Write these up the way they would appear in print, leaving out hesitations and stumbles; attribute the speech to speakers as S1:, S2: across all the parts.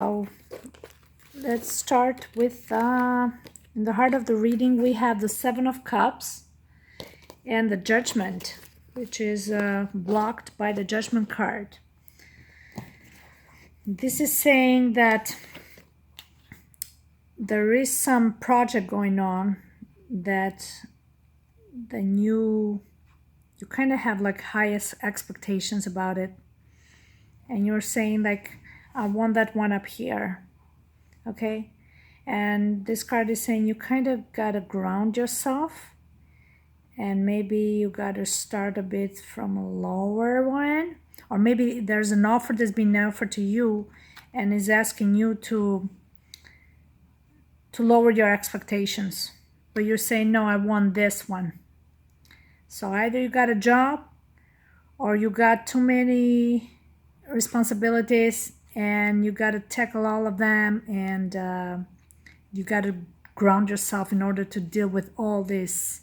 S1: So let's start with, in the heart of the reading, we have the Seven of Cups and the Judgment, which is blocked by the Judgment card. This is saying that there is some project going on that you kind of have like highest expectations about it. And you're saying like, I want that one up here. Okay. And this card is saying you kind of got to ground yourself, and maybe you got to start a bit from a lower one, or maybe there's an offer that's been offered to you and is asking you to lower your expectations, but you're saying, no, I want this one. So either you got a job or you got too many responsibilities and you got to tackle all of them, and you got to ground yourself in order to deal with all these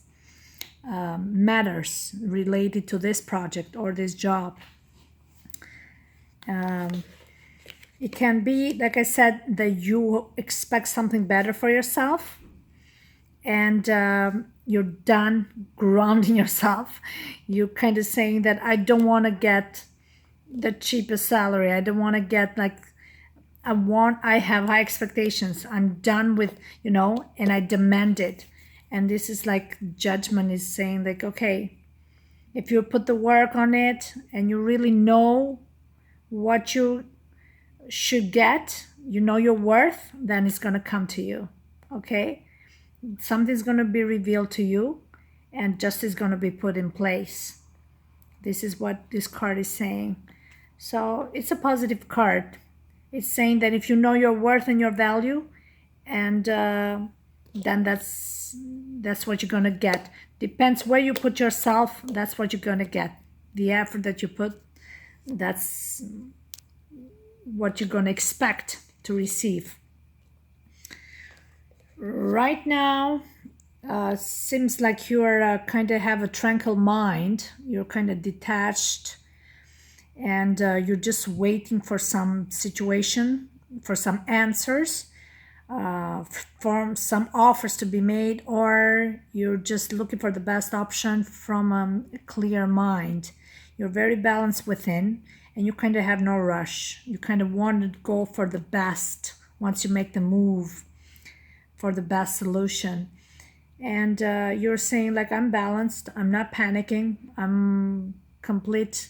S1: matters related to this project or this job. It can be, like I said, that you expect something better for yourself, and you're done grounding yourself. You're kind of saying that I don't want to get the cheapest salary. I don't want to get like, I have high expectations. I'm done with, and I demand it. And this is like Judgment is saying like, okay, if you put the work on it and you really know what you should get, you know your worth, then it's going to come to you. Okay. Something's going to be revealed to you and justice is going to be put in place. This is what this card is saying. So it's a positive card. It's saying that if you know your worth and your value, and then that's what you're going to get. Depends where you put yourself, that's what you're going to get. The effort that you put, that's what you're going to expect to receive. Right now, seems like you're kind of have a tranquil mind. You're kind of detached, and you're just waiting for some situation, for some answers, for some offers to be made, or you're just looking for the best option from a clear mind. You're very balanced within, and you kind of have no rush. You kind of want to go for the best once you make the move for the best solution. And you're saying like, I'm balanced, I'm not panicking, I'm complete,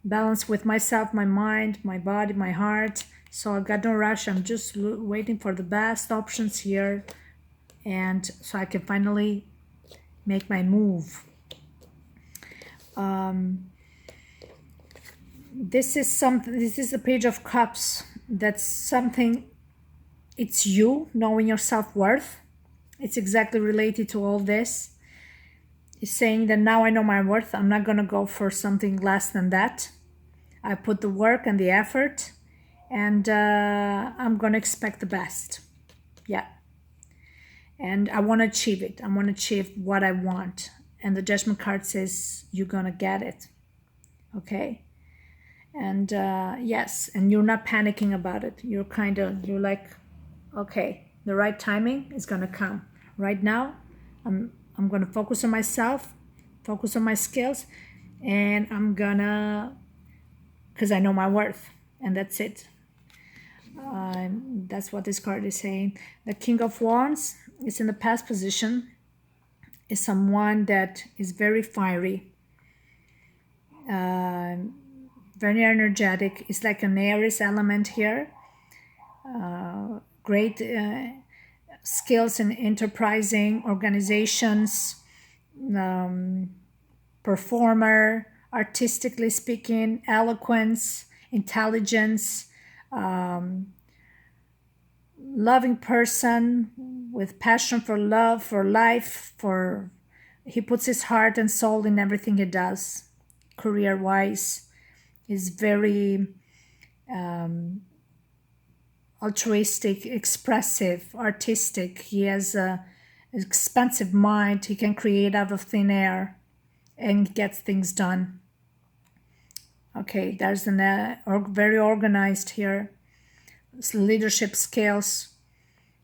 S1: balance with myself, my mind, my body, my heart. So I got no rush. I'm just waiting for the best options here, and so I can finally make my move. This is something. This is a Page of Cups. That's something. It's you knowing your self-worth. It's exactly related to all this. Is saying that now I know my worth. I'm not going to go for something less than that. I put the work and the effort, and I'm going to expect the best. Yeah. And I want to achieve it. I want to achieve what I want. And the Judgment card says you're going to get it. Okay. And yes, and you're not panicking about it. You're like, okay, the right timing is going to come. Right now, I'm going to focus on myself, focus on my skills, and I'm gonna, because I know my worth, and that's it. That's what this card is saying. The King of Wands is in the past position, is someone that is very fiery, very energetic. It's like an Aries element here. Great skills in enterprising organizations, performer, artistically speaking, eloquence, intelligence, loving person with passion for love, for life, he puts his heart and soul in everything he does. Career-wise, is very altruistic, expressive, artistic. He has an expansive mind. He can create out of thin air and gets things done. Okay, there's an very organized here. leadership skills.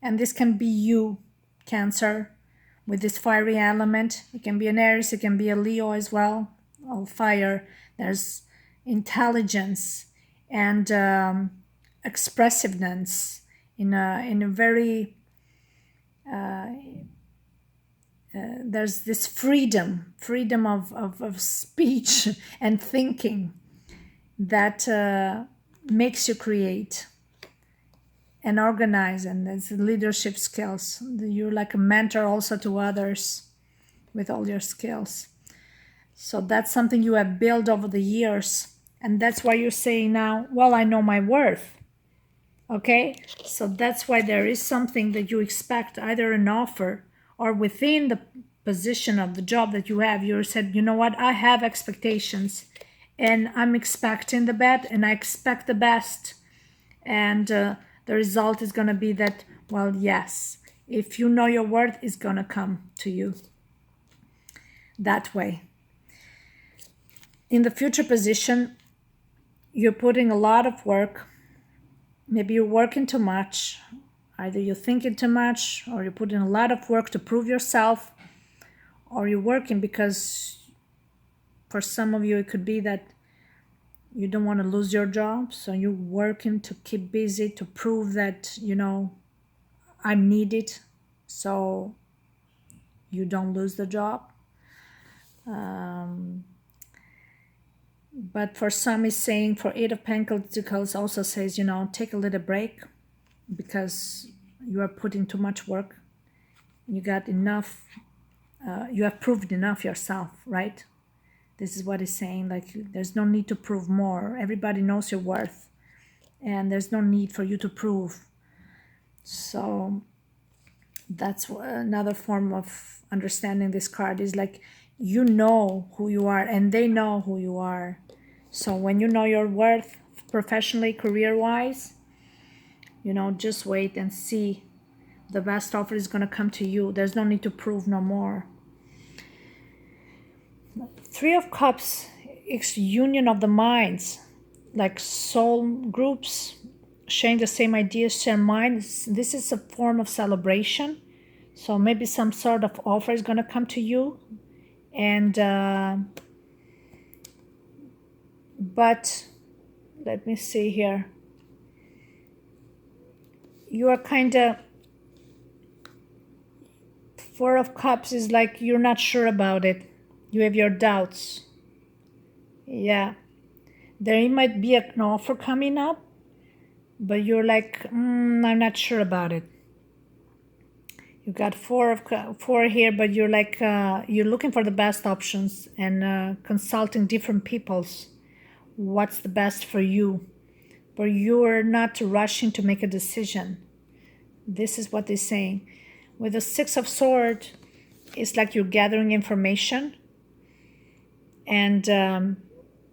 S1: And this can be you, Cancer, with this fiery element. It can be an Aries, it can be a Leo as well. All fire. There's intelligence and expressiveness in a very there's this freedom of speech and thinking that makes you create and organize, and it's leadership skills. You're like a mentor also to others with all your skills. So that's something you have built over the years, and that's why you're saying now, well, I know my worth. Okay, so that's why there is something that you expect, either an offer or within the position of the job that you have. You said, you know what, I have expectations and I'm expecting the best and I expect the best. And the result is going to be that, well, yes, if you know your worth, it's going to come to you that way. In the future position, you're putting a lot of work. Maybe you're working too much. Either you're thinking too much, or you're putting a lot of work to prove yourself, or you're working because for some of you it could be that you don't want to lose your job, so you're working to keep busy to prove that, you know, I'm needed, so you don't lose the job. But for some, is saying, for Eight of Pentacles also says, you know, take a little break because you are putting too much work. You got enough, you have proved enough yourself, right? This is what he's saying, like there's no need to prove more. Everybody knows your worth and there's no need for you to prove. So that's another form of understanding this card, is like, you know who you are and they know who you are. So when you know your worth professionally, career-wise, you know, just wait and see. The best offer is going to come to you. There's no need to prove no more. Three of Cups is union of the minds, like soul groups sharing the same ideas, share minds. This is a form of celebration. So maybe some sort of offer is going to come to you. And but let me see here. You are kind of, Four of Cups is like you're not sure about it. You have your doubts. Yeah. There might be an offer coming up, but you're like, I'm not sure about it. You got four here, but you're like, you're looking for the best options and consulting different people's. What's the best for you? But you're not rushing to make a decision. This is what they're saying. With the Six of Swords, it's like you're gathering information and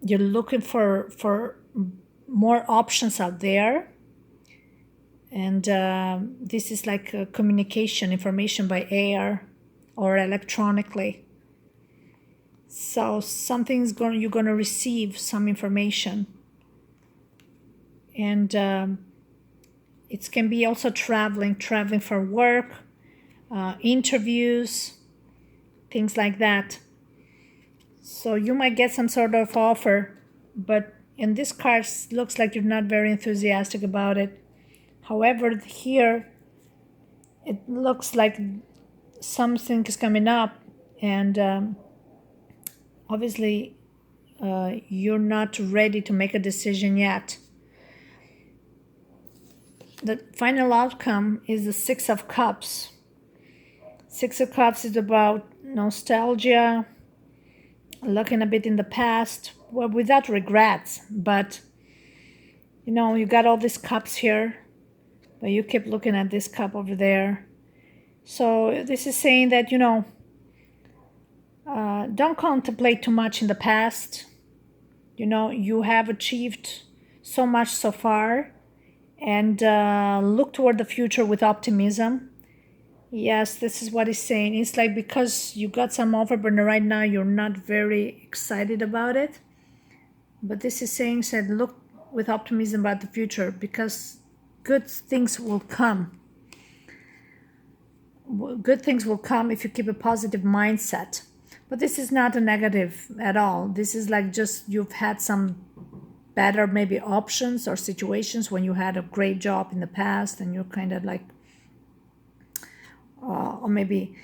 S1: you're looking for more options out there. And this is like communication, information by air or electronically. So you're going to receive some information. And it can be also traveling for work, interviews, things like that. So you might get some sort of offer, but in this card, looks like you're not very enthusiastic about it. However, here, it looks like something is coming up, and obviously, you're not ready to make a decision yet. The final outcome is the Six of Cups. Six of Cups is about nostalgia, looking a bit in the past, well, without regrets, but you know, you got all these cups here, but you keep looking at this cup over there. So this is saying that, you know, don't contemplate too much in the past. You know, you have achieved so much so far, and look toward the future with optimism. Yes, this is what he's saying. It's like because you got some offer, but right now you're not very excited about it. But this is saying, said, look with optimism about the future, because good things will come. Good things will come if you keep a positive mindset. But this is not a negative at all. This is like just you've had some better maybe options or situations when you had a great job in the past and you're kind of like, or maybe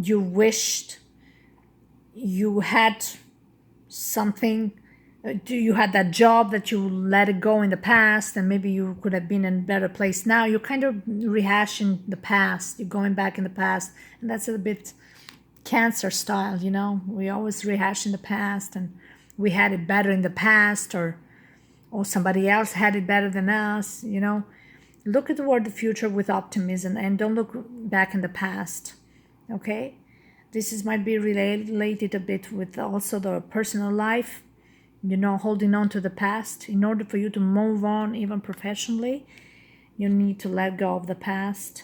S1: you wished you had something, you had that job that you let it go in the past and maybe you could have been in a better place now. You're kind of rehashing the past. You're going back in the past. And that's a bit Cancer style, we always rehash in the past and we had it better in the past, or somebody else had it better than us. Look toward the future with optimism and don't look back in the past. Okay, this might be related a bit with also the personal life, holding on to the past. In order for you to move on even professionally, you need to let go of the past.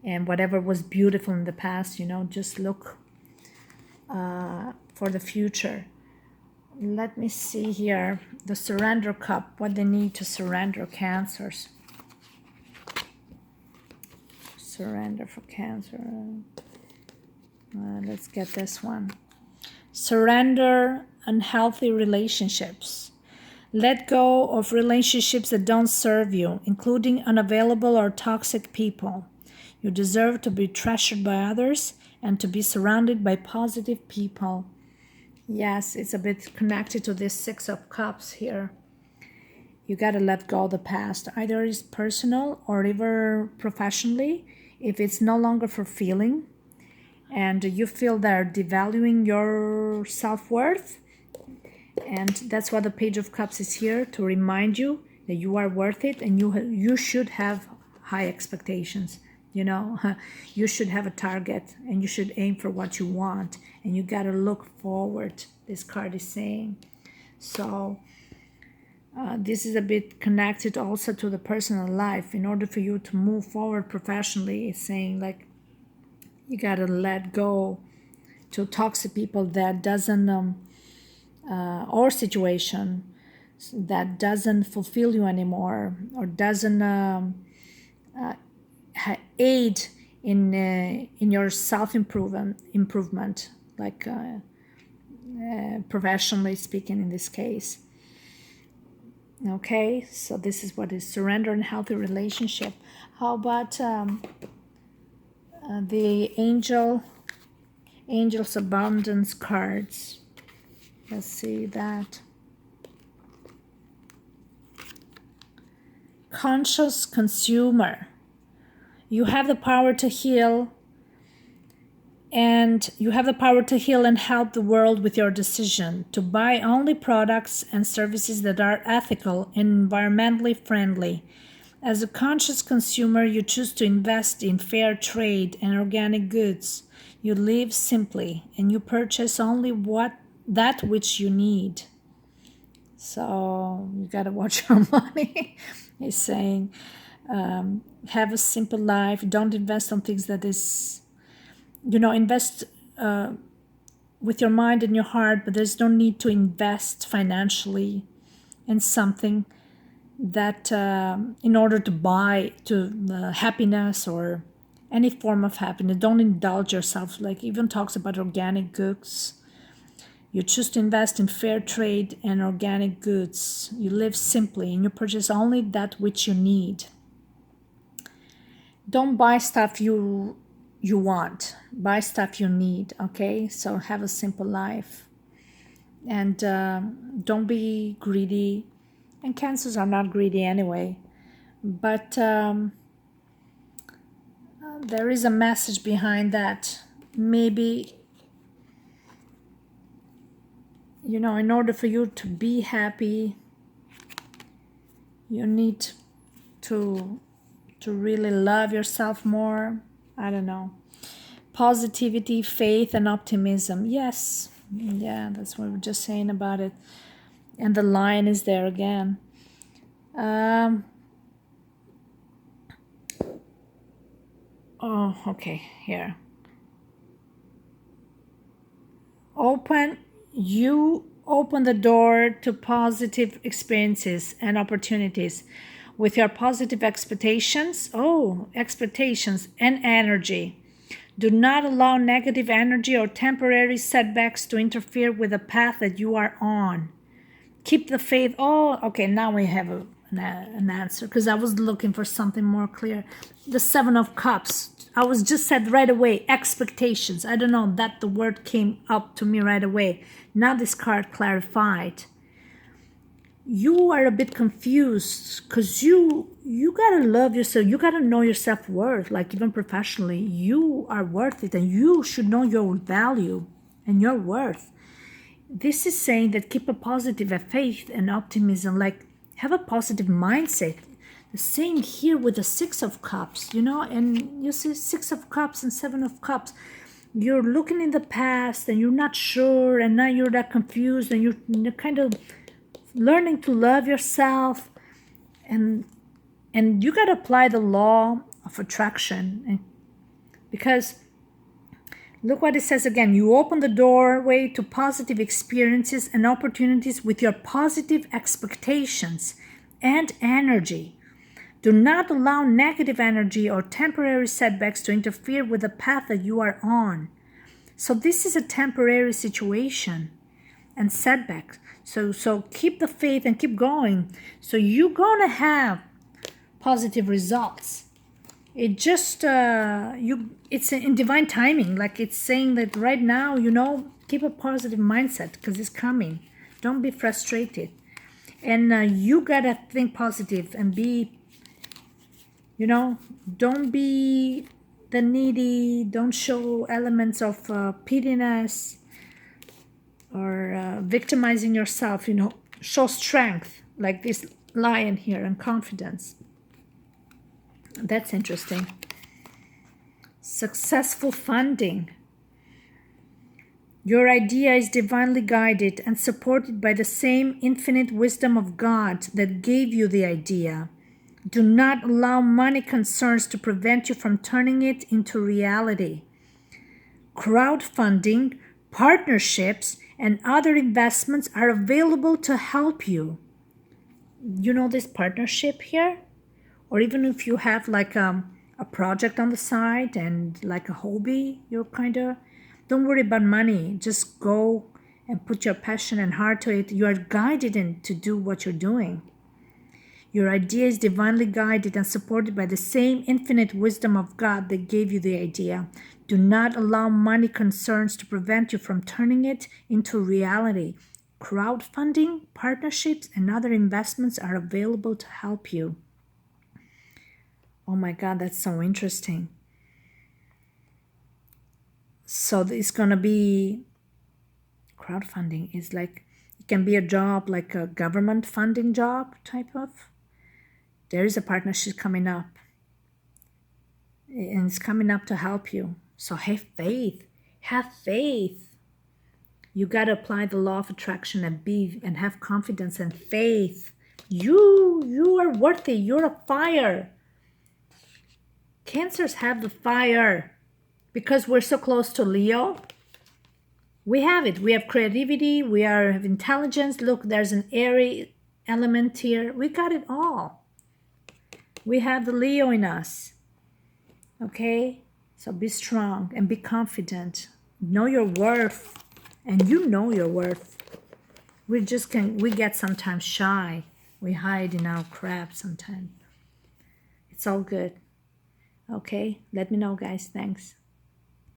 S1: And whatever was beautiful in the past, just look for the future. Let me see here. The surrender cup, what they need to surrender, Cancers. Surrender for Cancer. Let's get this one. Surrender unhealthy relationships. Let go of relationships that don't serve you, including unavailable or toxic people. You deserve to be treasured by others and to be surrounded by positive people. Yes, it's a bit connected to this Six of Cups here. You got to let go of the past. Either it's personal or even professionally. If it's no longer fulfilling and you feel they're devaluing your self-worth, and that's what the Page of Cups is here to remind you that you are worth it and you should have high expectations. You should have a target and you should aim for what you want and you got to look forward, this card is saying. So this is a bit connected also to the personal life. In order for you to move forward professionally, it's saying like you got to let go to toxic people that doesn't or situation that doesn't fulfill you anymore or doesn't aid in your self-improvement, like professionally speaking in this case. Okay, so this is what is surrender and healthy relationship. How about the Angel's Abundance cards? Let's see that. Conscious consumer. You have the power to heal, and you have the power to heal and help the world with your decision to buy only products and services that are ethical and environmentally friendly. As a conscious consumer, you choose to invest in fair trade and organic goods. You live simply and you purchase only that which you need. So you gotta watch your money. He's saying, have a simple life. Don't invest on things that is, invest with your mind and your heart, but there's no need to invest financially in something that in order to buy happiness or any form of happiness. Don't indulge yourself. Like even talks about organic goods. You choose to invest in fair trade and organic goods. You live simply and you purchase only that which you need. Don't buy stuff you want. Buy stuff you need, okay? So have a simple life. And don't be greedy. And Cancers are not greedy anyway. But there is a message behind that. Maybe, in order for you to be happy, you need to really love yourself more. I don't know. Positivity, faith, and optimism. Yes. Yeah, that's what we're just saying about it. And the lion is there again. Oh, okay. Here. You open the door to positive experiences and opportunities. with your positive expectations. Oh, expectations and energy. Do not allow negative energy or temporary setbacks to interfere with the path that you are on. Keep the faith. Oh, okay, now we have an answer, because I was looking for something more clear. The Seven of Cups. I was just said right away, expectations. I don't know, that the word came up to me right away. Now this card clarified. You are a bit confused because you gotta love yourself. You gotta know your self-worth. Like, even professionally, you are worth it, and you should know your value and your worth. This is saying that keep a positive faith and optimism, like have a positive mindset. The same here with the Six of Cups, and you see Six of Cups and Seven of Cups. You're looking in the past and you're not sure, and now you're that confused, and you're kind of learning to love yourself, and you got to apply the law of attraction, because look what it says again. You open the doorway to positive experiences and opportunities with your positive expectations and energy. Do not allow negative energy or temporary setbacks to interfere with the path that you are on. So this is a temporary situation and setbacks. So keep the faith and keep going. So you're going to have positive results. It just, it's in divine timing. Like, it's saying that right now, keep a positive mindset because it's coming. Don't be frustrated. And you got to think positive and be, don't be the needy. Don't show elements of pittiness or victimizing yourself. Show strength, like this lion here, and confidence. That's interesting. Successful funding. Your idea is divinely guided and supported by the same infinite wisdom of God that gave you the idea. Do not allow money concerns to prevent you from turning it into reality. Crowdfunding, partnerships, and other investments are available to help you. This partnership here? Or even if you have like a project on the side and like a hobby, don't worry about money. Just go and put your passion and heart to it. You are guided to do what you're doing. Your idea is divinely guided and supported by the same infinite wisdom of God that gave you the idea. Do not allow money concerns to prevent you from turning it into reality. Crowdfunding, partnerships, and other investments are available to help you. Oh my God, that's so interesting. So it's going to be crowdfunding. It's like, it can be a job, like a government funding job type of. There is a partnership coming up. And it's coming up to help you. So have faith. Have faith. You got to apply the law of attraction and have confidence and faith. You are worthy. You're a fire. Cancers have the fire because we're so close to Leo. We have it. We have creativity. We have intelligence. Look, there's an airy element here. We got it all. We have the Leo in us. Okay? So be strong and be confident. Know your worth. And you know your worth. We get sometimes shy. We hide in our crap sometimes. It's all good. Okay? Let me know, guys. Thanks.